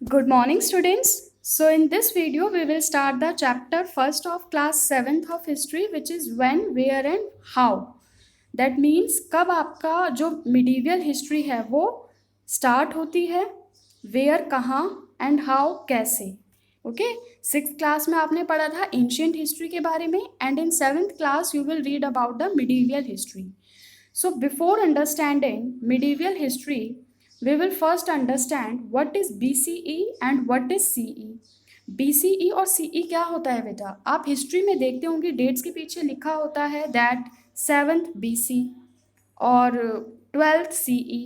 Good morning, students. So, in this video, we will start the chapter first of class 7th of history, which is when, where, and how. That means कब आपका जो medieval history है वो start होती है, where कहाँ and how कैसे. Okay, six class में आपने पढ़ा था एंशियंट हिस्ट्री के बारे में and in seventh class you will read about the medieval history. So before understanding medieval history, we will first understand what is BCE and what is CE. BCE और CE क्या होता है बेटा? आप history में देखते होंगे डेट्स के पीछे लिखा होता है दैट 7th BC और 12th CE.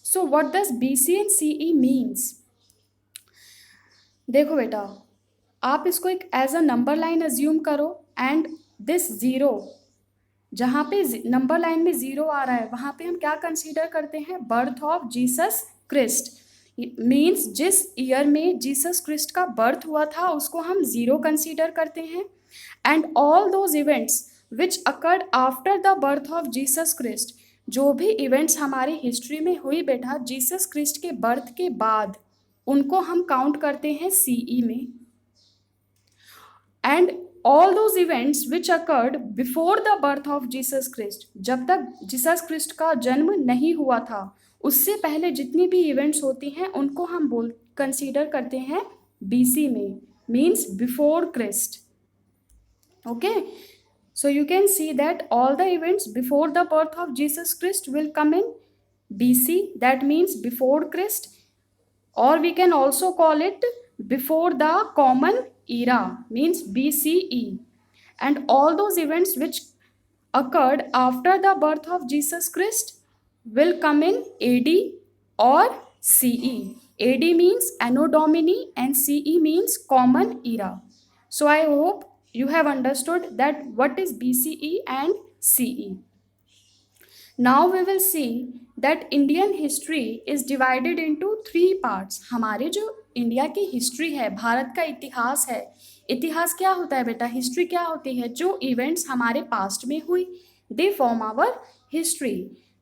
So what does BC and CE means? देखो बेटा, आप इसको एक as a number line assume करो एंड दिस ज़ीरो जहाँ पे नंबर लाइन में ज़ीरो आ रहा है वहाँ पे हम क्या कंसीडर करते हैं? Birth of Jesus Christ. Means जिस ईयर में जीसस क्रिस्ट का बर्थ हुआ था उसको हम ज़ीरो कंसीडर करते हैं. And all those events which occurred after the birth of Jesus Christ, जो भी इवेंट्स हमारी हिस्ट्री में हुई बेटा जीसस क्रिस्ट के बर्थ के बाद, उनको हम काउंट करते हैं सीई में. And all those events which occurred before the birth of Jesus Christ, जब तक जीसस क्रिस्ट का जन्म नहीं हुआ था उससे पहले जितनी भी इवेंट्स होती हैं उनको हम कंसीडर करते हैं बीसी में, means before Christ. Okay, so you can see that all the events before the birth of Jesus Christ will come in BC, that means before Christ, or we can also call it before the common era, means BCE. And all those events which occurred after the birth of Jesus Christ will come in AD or CE. AD means Anno Domini and CE means common era. So I hope you have understood that what is BCE and CE. Now we will see that Indian history is divided into three parts. हमारे जो India की history है, भारत का इतिहास है, इतिहास क्या होता है बेटा? हिस्ट्री क्या होती है? जो इवेंट्स हमारे पास्ट में हुई, दे फॉर्म आवर हिस्ट्री.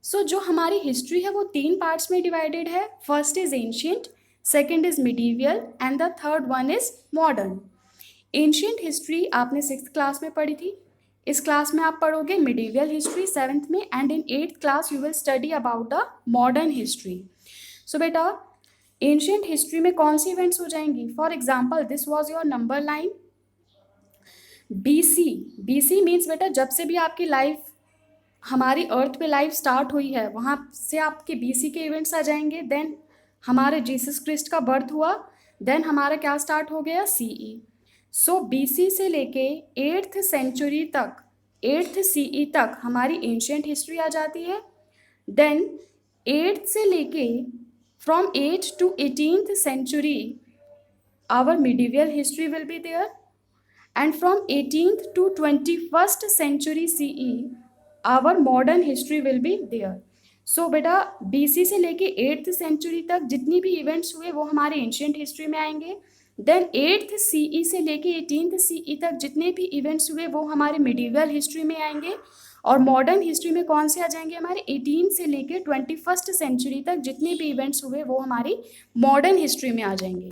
सो जो हमारी हिस्ट्री है वो तीन पार्ट्स में डिवाइडेड है. First is ancient, second is medieval and the third one is modern. Ancient history आपने सिक्स क्लास में पढ़ी थी. इस क्लास में आप पढ़ोगे मिडीवियल हिस्ट्री सेवेंथ में and in eighth class you will study about the modern history. So बेटा एंशियंट हिस्ट्री में कौन सी इवेंट्स हो जाएंगी? For example this was your number line BC. BC means बेटा जब से भी आपकी लाइफ, हमारी अर्थ पे लाइफ स्टार्ट हुई है वहाँ से आपके BC के इवेंट्स आ जाएंगे. देन हमारे जीसस क्रिस्ट का बर्थ हुआ, देन हमारा क्या स्टार्ट हो गया? CE. सो BC से लेके 8th सेंचुरी तक, 8th CE तक हमारी एंशियंट हिस्ट्री आ जाती है. देन 8th से लेके from 8th to 18th century our medieval history will be there and from 18th to 21st century CE our modern history will be there. So बेटा BC से लेके 8th century तक जितनी भी इवेंट्स हुए वो हमारे एंशियंट हिस्ट्री में आएंगे. देन 8th CE से लेके 18th CE तक जितने भी इवेंट्स हुए वो हमारे मिडीवियल हिस्ट्री में आएंगे. और मॉडर्न हिस्ट्री में कौन से आ जाएंगे? हमारे 18 से लेके 21st सेंचुरी तक जितने भी इवेंट्स हुए वो हमारी मॉडर्न हिस्ट्री में आ जाएंगे.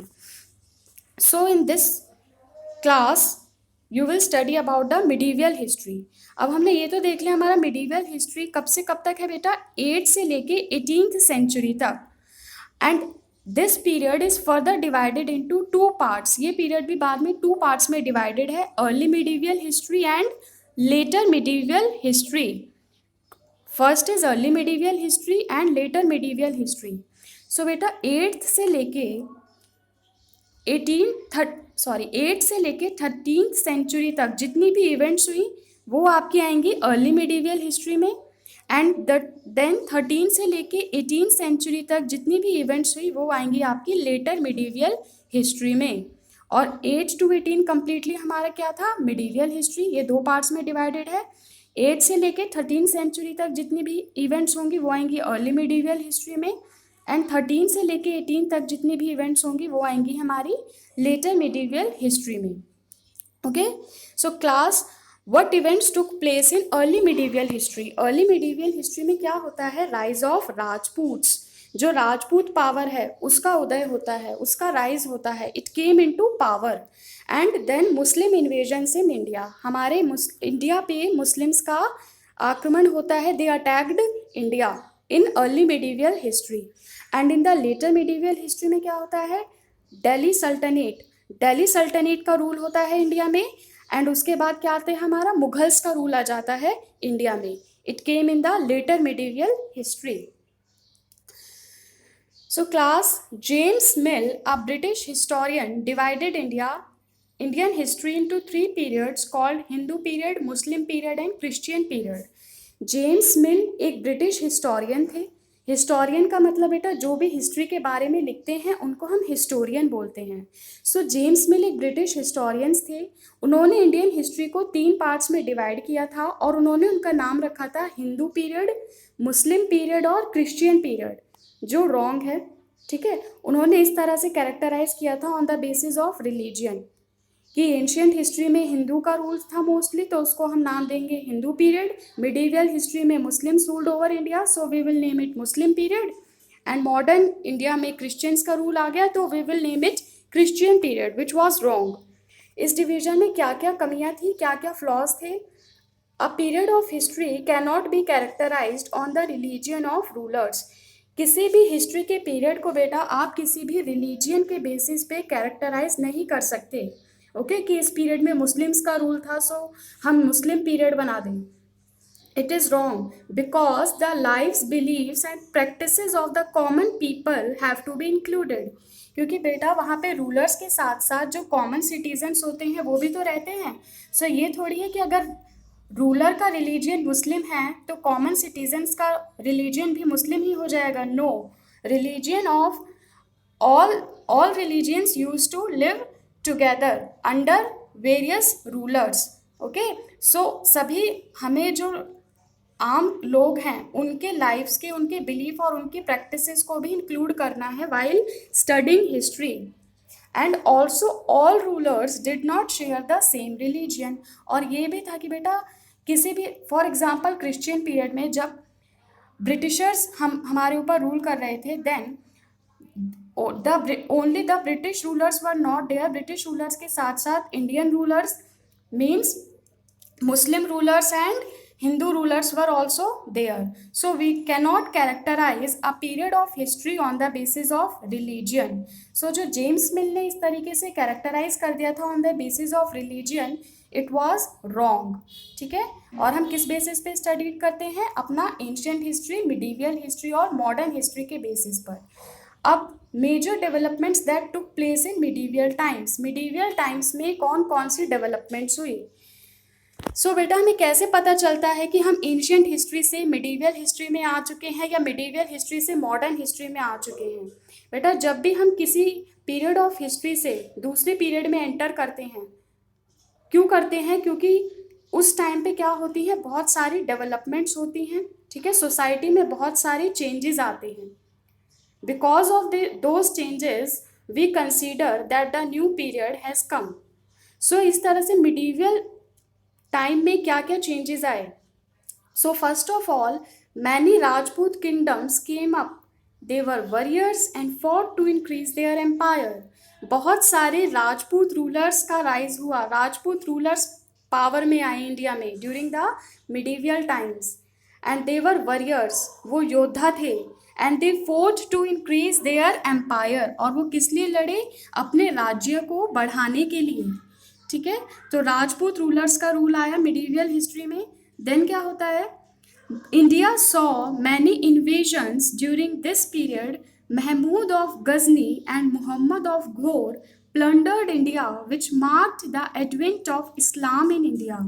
So in this class you will study about the medieval history. अब हमने ये तो देख लिया हमारा मिडीवियल हिस्ट्री कब से कब तक है बेटा? 8 से लेके 18th सेंचुरी तक. And this period is further divided into two parts. ये पीरियड भी बाद में टू पार्ट्स में डिवाइडेड है, early medieval history and later medieval history. First is early medieval history and later medieval history. So बेटा 8 से लेके 8 से लेके 13th सेंचुरी तक जितनी भी इवेंट्स हुई वो आपकी आएंगी अर्ली मिडीवियल हिस्ट्री में. एंड देन 13 से लेके 18th सेंचुरी तक जितनी भी इवेंट्स हुई वो आएंगी आपकी लेटर मिडीवियल हिस्ट्री में. और 8 to 18 कम्प्लीटली हमारा क्या था? Medieval history. ये दो पार्ट्स में डिवाइडेड है. 8 से लेके 13th सेंचुरी तक जितनी भी इवेंट्स होंगी वो आएंगी अर्ली मिडीवियल हिस्ट्री में. एंड 13 से लेके 18 तक जितनी भी इवेंट्स होंगी वो आएंगी हमारी लेटर मिडीवियल हिस्ट्री में. Okay, so class What events took place in early medieval history? Early medieval history में क्या होता है? Rise of Rajputs. जो राजपूत पावर है उसका उदय होता है, उसका राइज होता है, it came into power. And then Muslim invasion in India, हमारे इंडिया पे मुस्लिम्स का आक्रमण होता है, they attacked India in early medieval history. And in the later medieval history में क्या होता है, दिल्ली सल्तनेट, दिल्ली सल्तनेट का रूल होता है इंडिया में। एंड उसके बाद क्या आता है, हमारा मुगल्स का रूल आ जाता है इंडिया में। It came in the later medieval history. So class, James Mill, a British historian, divided Indian history into three periods called Hindu period, Muslim period and Christian period. James मिल एक British historian थे। Historian का मतलब बेटा जो भी history के बारे में लिखते हैं उनको हम हिस्टोरियन बोलते हैं। सो जेम्स मिल एक ब्रिटिश हिस्टोरियंस थे। उन्होंने इंडियन हिस्ट्री को 3 पार्ट्स में डिवाइड किया था और उन्होंने उनका नाम रखा था हिंदू पीरियड, मुस्लिम पीरियड और क्रिश्चियन पीरियड, जो रॉन्ग है, ठीक है। उन्होंने इस तरह से कैरेक्टराइज किया था on the basis of religion कि एंशियंट हिस्ट्री में हिंदू का रूल था मोस्टली, तो उसको हम नाम देंगे हिंदू पीरियड। मिडिवियल हिस्ट्री में Muslims ruled over India, so we will name it Muslim period. And modern India में क्रिश्चियंस का रूल आ गया, तो we will name it Christian period, which was wrong. इस डिवीजन में क्या क्या कमियाँ थी, क्या क्या फ्लॉज थे। A period of history cannot be characterised on the religion of rulers. किसी भी हिस्ट्री के पीरियड को बेटा आप किसी भी रिलीजियन के बेसिस पे कैरेक्टराइज नहीं कर सकते। ओके कि इस पीरियड में मुस्लिम्स का रूल था सो हम मुस्लिम पीरियड बना दें। It is wrong because the lives, believes and practices of the common people have to be included. क्योंकि बेटा वहाँ पे रूलर्स के साथ साथ जो कॉमन सिटीजन्स होते हैं वो भी तो रहते हैं। सो ये थोड़ी है कि अगर रूलर का रिलीजियन मुस्लिम है तो कॉमन सिटीजन्स का रिलीजियन भी मुस्लिम ही हो जाएगा। No, religion of all religions used to live together under various rulers. Okay so सभी हमें जो आम लोग हैं उनके लाइफ्स के, उनके बिलीफ और उनकी प्रैक्टिसेस को भी इंक्लूड करना है while studying history. And also all rulers did not share the same religion. और ये भी था कि बेटा किसी भी, फॉर एग्जाम्पल क्रिश्चियन पीरियड में जब ब्रिटिशर्स हमारे ऊपर रूल कर रहे थे, then only the British rulers were not there. British rulers के साथ साथ Indian rulers means Muslim rulers and Hindu rulers were also there. So we cannot characterize a period of history on the basis of religion. So जो James मिल ने इस तरीके से characterise कर दिया था on the basis of religion, it was wrong. ठीक है, और हम किस बेसिस पे स्टडी करते हैं, अपना एंशियंट हिस्ट्री, मिडिवियल हिस्ट्री और मॉडर्न हिस्ट्री के बेसिस पर। अब major developments that took place in medieval times. Medieval times में कौन कौन सी डेवलपमेंट्स हुई। सो बेटा हमें कैसे पता चलता है कि हम एंशियंट हिस्ट्री से मिडिवियल हिस्ट्री में आ चुके हैं या मिडिवियल हिस्ट्री से मॉडर्न हिस्ट्री में आ चुके हैं। बेटा जब भी हम किसी पीरियड ऑफ हिस्ट्री से दूसरे पीरियड में एंटर करते हैं, क्यों करते हैं, क्योंकि उस टाइम पे क्या होती है, बहुत सारी डेवलपमेंट्स होती हैं, ठीक है, सोसाइटी में बहुत सारे चेंजेस आते हैं। Because of those changes we consider that the new period has come. So इस तरह से मिडिवियल टाइम में क्या क्या चेंजेस आए। So first of all many Rajput kingdoms came up, they were warriors and fought to increase their empire. बहुत सारे Rajput rulers का राइज हुआ, राजपूत रूलर्स पावर में आए इंडिया में during the medieval times. And they were warriors, वो योद्धा थे। And they fought to increase their empire, और वो किस लिए लड़े, अपने राज्य को बढ़ाने के लिए। ठीक है, तो राजपूत रूलर्स का रूल आया मिडिवियल हिस्ट्री में। देन क्या होता है, India saw many invasions during this period. Mahmud of Ghazni and Muhammad of Ghor plundered India which marked the advent of Islam in India.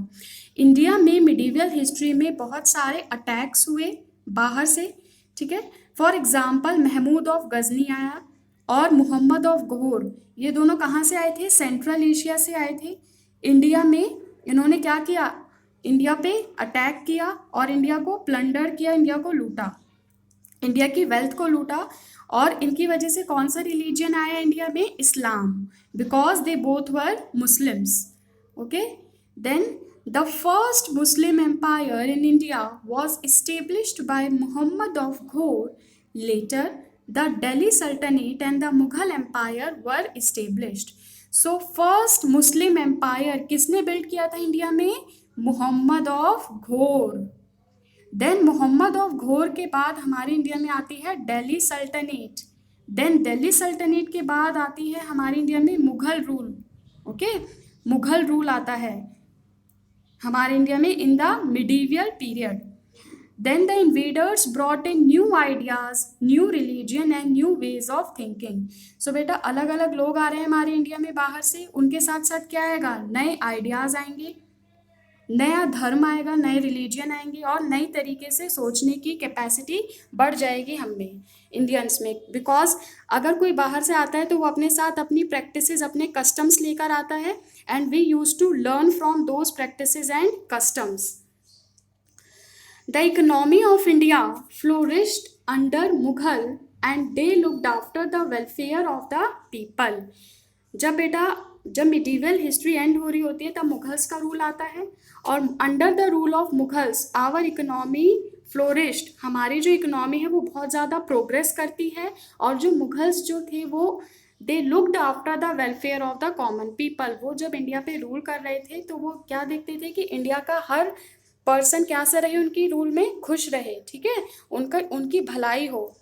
India में मिडिवियल हिस्ट्री में बहुत सारे अटैक्स हुए बाहर से, ठीक है। For example Mahmud of Ghazni आया और मुहम्मद ऑफ घोर, ये दोनों कहाँ से आए थे, सेंट्रल एशिया से आए थे। इंडिया में इन्होंने क्या किया, इंडिया पे अटैक किया और इंडिया को प्लंडर किया, इंडिया को लूटा, इंडिया की वेल्थ को लूटा। और इनकी वजह से कौन सा रिलीजन आया इंडिया में, Islam, because they both were Muslims. Okay, then the first Muslim empire in India was established by Muhammad of Ghor. Later the Delhi Sultanate and the Mughal Empire were established. So first Muslim empire किसने build किया था India में? Mohammad of घोर. Then Mohammad of घोर के बाद हमारे India में आती है दिल्ली सल्तनेट. देन दिल्ली सल्तनेट के बाद आती है हमारे इंडिया में Mughal rule. Okay, Mughal rule आता है हमारे इंडिया में in the medieval period. Then the invaders brought in new ideas, new religion and new ways of thinking. So बेटा अलग अलग लोग आ रहे हैं हमारे इंडिया में बाहर से, उनके साथ साथ क्या आएगा? नए आइडियाज़ आएंगे, नया धर्म आएगा, नए रिलीजन आएंगे और नई तरीके से सोचने की कैपेसिटी बढ़ जाएगी हम में, इंडियंस में. बिकॉज अगर कोई बाहर से आता है तो वो अपने साथ अपनी प्रैक्टिसेस, अपने कस्टम्स लेकर आता है, and we use to learn from those practices and customs. The economy of India flourished under Mughal and they looked after the welfare of the people. जब मिडीवल हिस्ट्री एंड हो रही होती है तब मुगल्स का रूल आता है, और under the rule of Mughals our economy flourished. हमारी जो इकोनॉमी है वो बहुत ज़्यादा प्रोग्रेस करती है, और जो मुगल्स जो थे वो they looked after the welfare of the common people. वो जब इंडिया पे रूल कर रहे थे तो वो क्या देखते थे कि इंडिया का हर पर्सन क्या से रहे, उनकी रूल में खुश रहे. ठीक है, उनकी भलाई हो,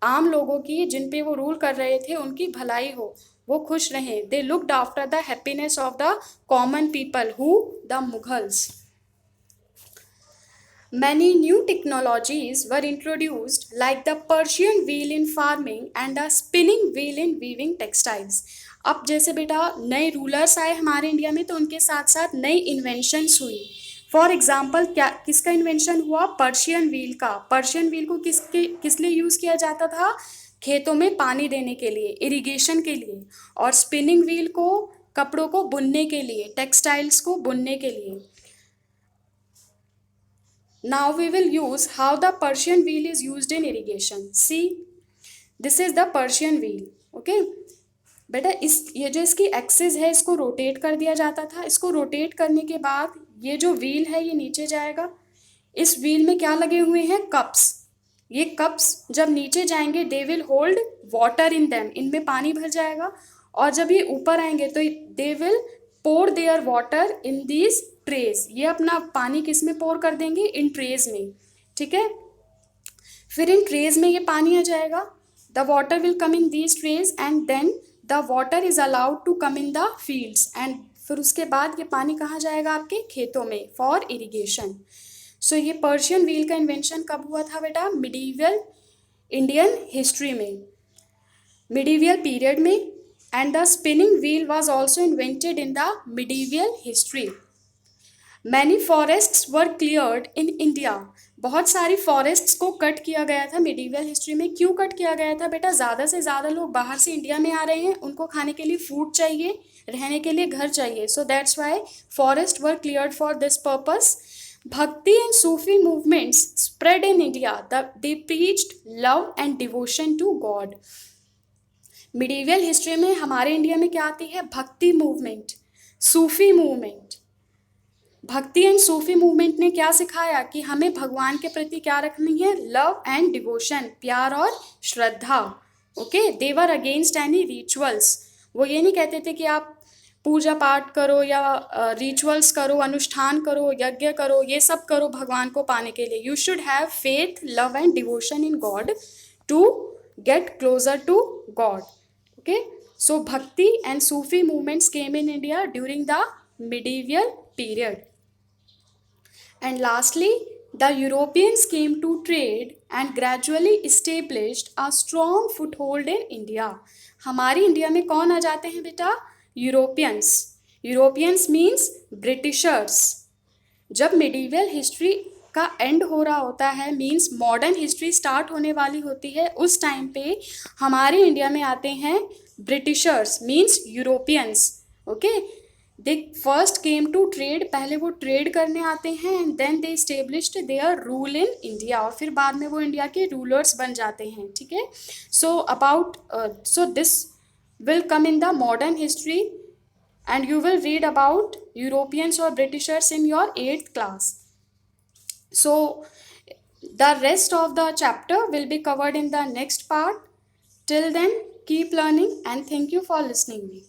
आम लोगों की जिन पे वो रूल कर रहे थे उनकी भलाई हो, वो खुश रहें. They looked after the happiness of the common people who the Mughals. Many new technologies were introduced like the Persian wheel in farming and the spinning wheel in weaving textiles. अब जैसे बेटा नए रूलर्स आए हमारे India में तो उनके साथ साथ नई इन्वेंशंस हुई. फॉर एग्जाम्पल किसका इन्वेंशन हुआ? पर्शियन व्हील का. पर्शियन व्हील को किस लिए यूज़ किया जाता था? खेतों में पानी देने के लिए, इरिगेशन के लिए. और स्पिनिंग व्हील को कपड़ों को बुनने के लिए, टेक्सटाइल्स को बुनने के लिए. Now we will use how the Persian wheel is used in irrigation. See, this is the Persian wheel. Okay? बेटा ये जो इसकी एक्सिस है इसको रोटेट कर दिया जाता था. इसको रोटेट करने के बाद ये जो व्हील है ये नीचे जाएगा. इस व्हील में क्या लगे हुए हैं? कप्स. ये कप्स जब नीचे जाएंगे they will hold water in them. इनमें पानी भर जाएगा, और जब ये ऊपर आएंगे तो they will pour their water in these trees. ये अपना पानी किस में पोर कर देंगे? इन ट्रेज में. ठीक है, फिर इन ट्रेज में ये पानी आ जाएगा. The water will come in these trees and then the water is allowed to come in the fields. एंड फिर उसके बाद ये पानी कहाँ जाएगा? आपके खेतों में, फॉर इरिगेशन. सो ये पर्शियन व्हील का इन्वेंशन कब हुआ था बेटा? मिडीवियल इंडियन हिस्ट्री में, मिडीवियल पीरियड में. And the spinning wheel was also invented in the medieval history. Many forests were cleared in India. बहुत सारी फॉरेस्ट्स को कट किया गया था मिडीवियल हिस्ट्री में. क्यों कट किया गया था बेटा? ज़्यादा से ज़्यादा लोग बाहर से इंडिया में आ रहे हैं, उनको खाने के लिए फूड चाहिए, रहने के लिए घर चाहिए. So that's why forest were cleared for this purpose. Bhakti and Sufi movements spread in India. They preached love and devotion to God. Medieval history में हमारे इंडिया में क्या आती है? भक्ति मूवमेंट, सूफी मूवमेंट. भक्ति एंड सूफी मूवमेंट ने क्या सिखाया? कि हमें भगवान के प्रति क्या रखनी है? लव एंड डिवोशन, प्यार और श्रद्धा. Okay, they were against any rituals. वो ये नहीं कहते थे कि आप पूजा पाठ करो या रिचुअल्स करो, अनुष्ठान करो, यज्ञ करो, ये सब करो भगवान को पाने के लिए. You should have faith, love and devotion in God to get closer to God. Okay, so bhakti and Sufi movements came in India during the medieval period. And lastly, the Europeans came to trade and gradually established a strong foothold in India. हमारी India में कौन आ जाते हैं बेटा? Europeans. Europeans means Britishers. जब medieval history का and हो रहा होता है, मीन्स मॉडर्न हिस्ट्री स्टार्ट होने वाली होती है, उस टाइम पे हमारे इंडिया में आते हैं Britishers, means Europeans. Okay, they first came to trade. पहले वो ट्रेड करने आते हैं and then they established their rule in India. और फिर बाद में वो इंडिया के रूलर्स बन जाते हैं. ठीक है, so this will come in the modern history and you will read about Europeans or Britishers in your 8th class. So the rest of the chapter will be covered in the next part. Till then, keep learning and thank you for listening me.